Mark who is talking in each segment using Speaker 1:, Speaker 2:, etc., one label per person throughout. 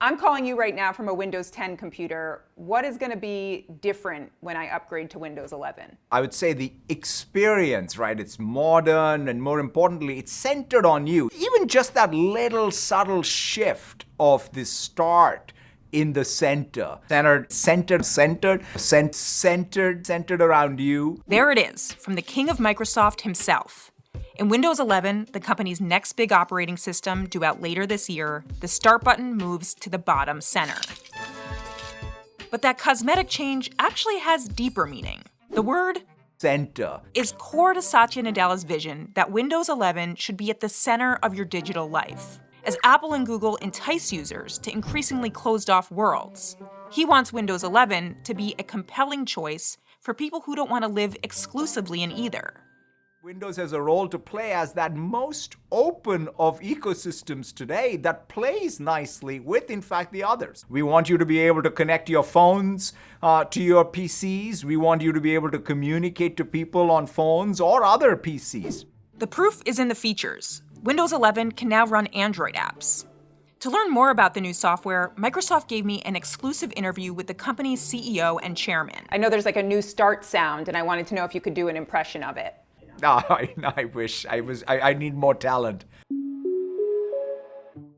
Speaker 1: I'm calling you right now from a Windows 10 computer. What is going to be different when I upgrade to Windows 11?
Speaker 2: I would say the experience, right? It's modern, and more importantly, it's centered on you. Even just that little subtle shift of the start in the center. Centered around you.
Speaker 3: There it is, from the king of Microsoft himself. In Windows 11, the company's next big operating system due out later this year, the Start button moves to the bottom center. But that cosmetic change actually has deeper meaning. The word
Speaker 2: center
Speaker 3: is core to Satya Nadella's vision that Windows 11 should be at the center of your digital life. As Apple and Google entice users to increasingly closed-off worlds, he wants Windows 11 to be a compelling choice for people who don't want to live exclusively in either.
Speaker 2: Windows has a role to play as that most open of ecosystems today that plays nicely with, in fact, the others. We want you to be able to connect your phones to your PCs. We want you to be able to communicate to people on phones or other PCs.
Speaker 3: The proof is in the features. Windows 11 can now run Android apps. To learn more about the new software, Microsoft gave me an exclusive interview with the company's CEO and chairman.
Speaker 1: I know there's like a new start sound, and I wanted to know if you could do an impression of it.
Speaker 2: I wish I need more talent.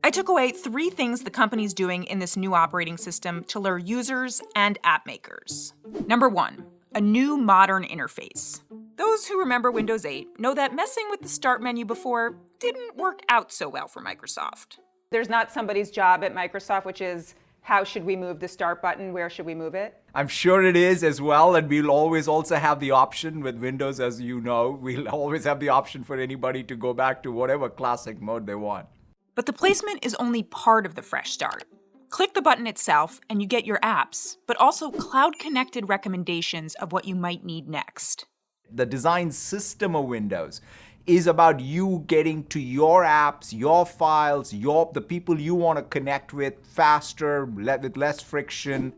Speaker 3: I took away 3 things the company's doing in this new operating system to lure users and app makers. Number 1, a new modern interface. Those who remember Windows 8 know that messing with the Start menu before didn't work out so well for Microsoft.
Speaker 1: There's not somebody's job at Microsoft, which is how should we move the Start button? Where should we move it?
Speaker 2: I'm sure it is as well, and we'll always also have the option with Windows, as you know, we'll always have the option for anybody to go back to whatever classic mode they want.
Speaker 3: But the placement is only part of the fresh start. Click the button itself and you get your apps, but also cloud-connected recommendations of what you might need next.
Speaker 2: The design system of Windows is about you getting to your apps, your files, the people you want to connect with faster, with less friction.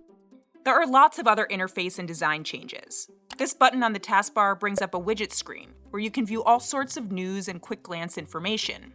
Speaker 3: There are lots of other interface and design changes. This button on the taskbar brings up a widget screen where you can view all sorts of news and quick glance information.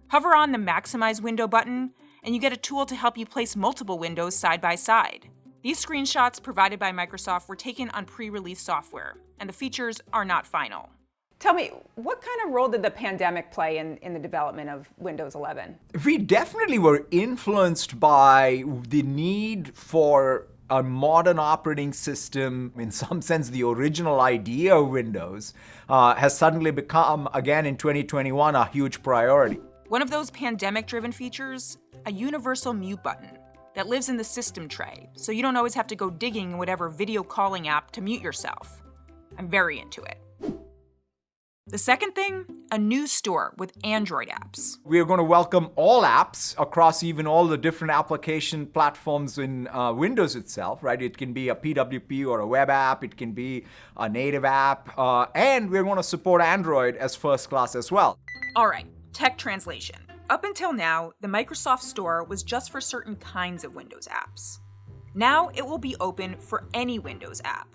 Speaker 3: Hover on the Maximize Window button, and you get a tool to help you place multiple windows side by side. These screenshots provided by Microsoft were taken on pre-release software, and the features are not final.
Speaker 1: Tell me, what kind of role did the pandemic play in the development of Windows 11?
Speaker 2: We definitely were influenced by the need for a modern operating system. In some sense, the original idea of Windows has suddenly become, again in 2021, a huge priority.
Speaker 3: One of those pandemic-driven features, a universal mute button that lives in the system tray, so you don't always have to go digging in whatever video calling app to mute yourself. I'm very into it. The second thing, a new store with Android apps.
Speaker 2: We are going to welcome all apps across even all the different application platforms in Windows itself, right? It can be a PWP or a web app, it can be a native app, and we're going to support Android as first class as well.
Speaker 3: All right, tech translation. Up until now, the Microsoft Store was just for certain kinds of Windows apps. Now it will be open for any Windows app.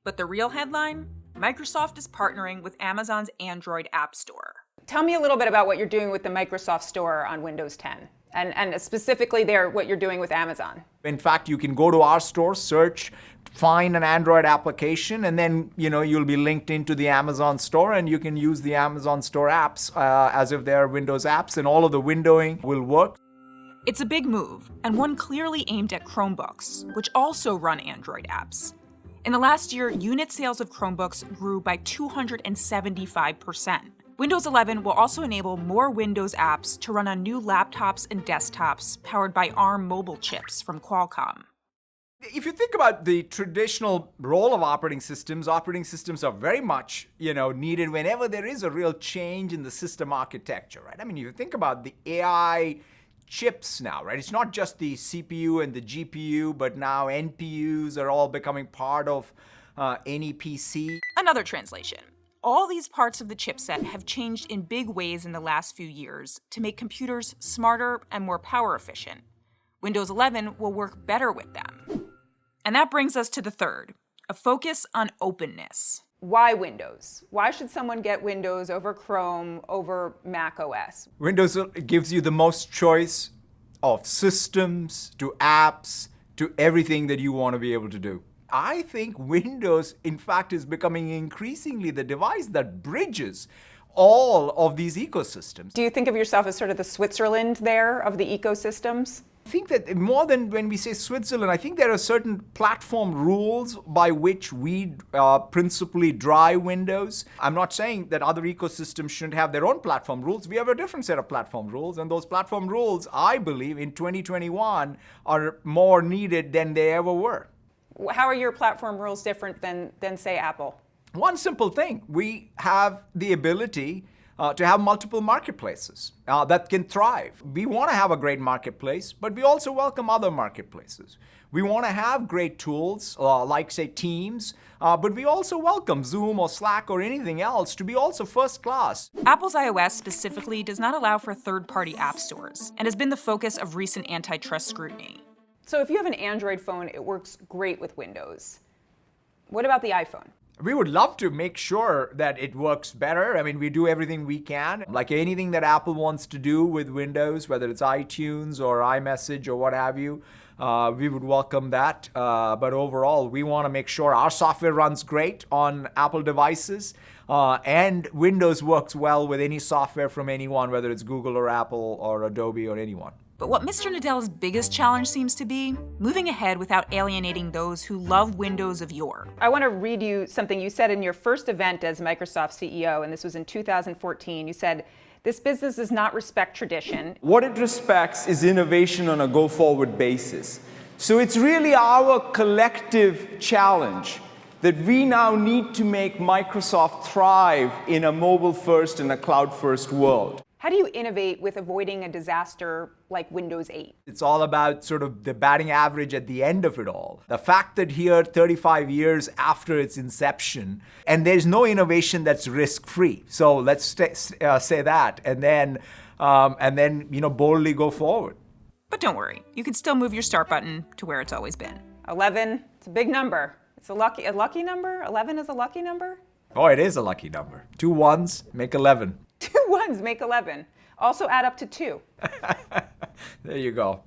Speaker 3: But the real headline? Microsoft is partnering with Amazon's Android App Store.
Speaker 1: Tell me a little bit about what you're doing with the Microsoft Store on Windows 10, and specifically there, what you're doing with Amazon.
Speaker 2: In fact, you can go to our store, search, find an Android application, and then you'll be linked into the Amazon Store, and you can use the Amazon Store apps as if they're Windows apps, and all of the windowing will work.
Speaker 3: It's a big move, and one clearly aimed at Chromebooks, which also run Android apps. In the last year, unit sales of Chromebooks grew by 275%. Windows 11 will also enable more Windows apps to run on new laptops and desktops powered by ARM mobile chips from Qualcomm.
Speaker 2: If you think about the traditional role of operating systems are very much, needed whenever there is a real change in the system architecture, right? I mean, you think about the AI chips now, right? It's not just the CPU and the GPU, but now NPUs are all becoming part of any PC.
Speaker 3: Another translation. All these parts of the chipset have changed in big ways in the last few years to make computers smarter and more power efficient. Windows 11 will work better with them. And that brings us to the third, a focus on openness.
Speaker 1: Why Windows? Why should someone get Windows over Chrome, over Mac OS?
Speaker 2: Windows gives you the most choice of systems to apps to everything that you want to be able to do. I think Windows, in fact, is becoming increasingly the device that bridges all of these ecosystems.
Speaker 1: Do you think of yourself as sort of the Switzerland there of the ecosystems?
Speaker 2: I think that more than when we say Switzerland, I think there are certain platform rules by which we principally drive Windows. I'm not saying that other ecosystems shouldn't have their own platform rules. We have a different set of platform rules, and those platform rules, I believe, in 2021 are more needed than they ever were.
Speaker 1: How are your platform rules different than say, Apple?
Speaker 2: One simple thing, we have the ability to have multiple marketplaces that can thrive. We want to have a great marketplace, but we also welcome other marketplaces. We want to have great tools like, say, Teams, but we also welcome Zoom or Slack or anything else to be also first class.
Speaker 3: Apple's iOS specifically does not allow for third-party app stores and has been the focus of recent antitrust scrutiny.
Speaker 1: So if you have an Android phone, it works great with Windows. What about the iPhone?
Speaker 2: We would love to make sure that it works better. I mean, we do everything we can. Like anything that Apple wants to do with Windows, whether it's iTunes or iMessage or what have you, we would welcome that. But overall, we want to make sure our software runs great on Apple devices and Windows works well with any software from anyone, whether it's Google or Apple or Adobe or anyone.
Speaker 3: But what Mr. Nadella's biggest challenge seems to be moving ahead without alienating those who love Windows of yore.
Speaker 1: I want to read you something you said in your first event as Microsoft CEO, and this was in 2014. You said, "This business does not respect tradition."
Speaker 4: What it respects is innovation on a go-forward basis. So it's really our collective challenge that we now need to make Microsoft thrive in a mobile-first and a cloud-first world.
Speaker 1: How do you innovate with avoiding a disaster like Windows 8?
Speaker 2: It's all about sort of the batting average at the end of it all. The fact that here, 35 years after its inception, and there's no innovation that's risk-free. So let's say that, and then boldly go forward.
Speaker 3: But don't worry, you can still move your start button to where it's always been.
Speaker 1: 11, it's a big number. It's a lucky number? 11 is a lucky number?
Speaker 2: Oh, it is a lucky number. 2 ones make 11.
Speaker 1: 2 ones make 11. Also add up to 2.
Speaker 2: There you go.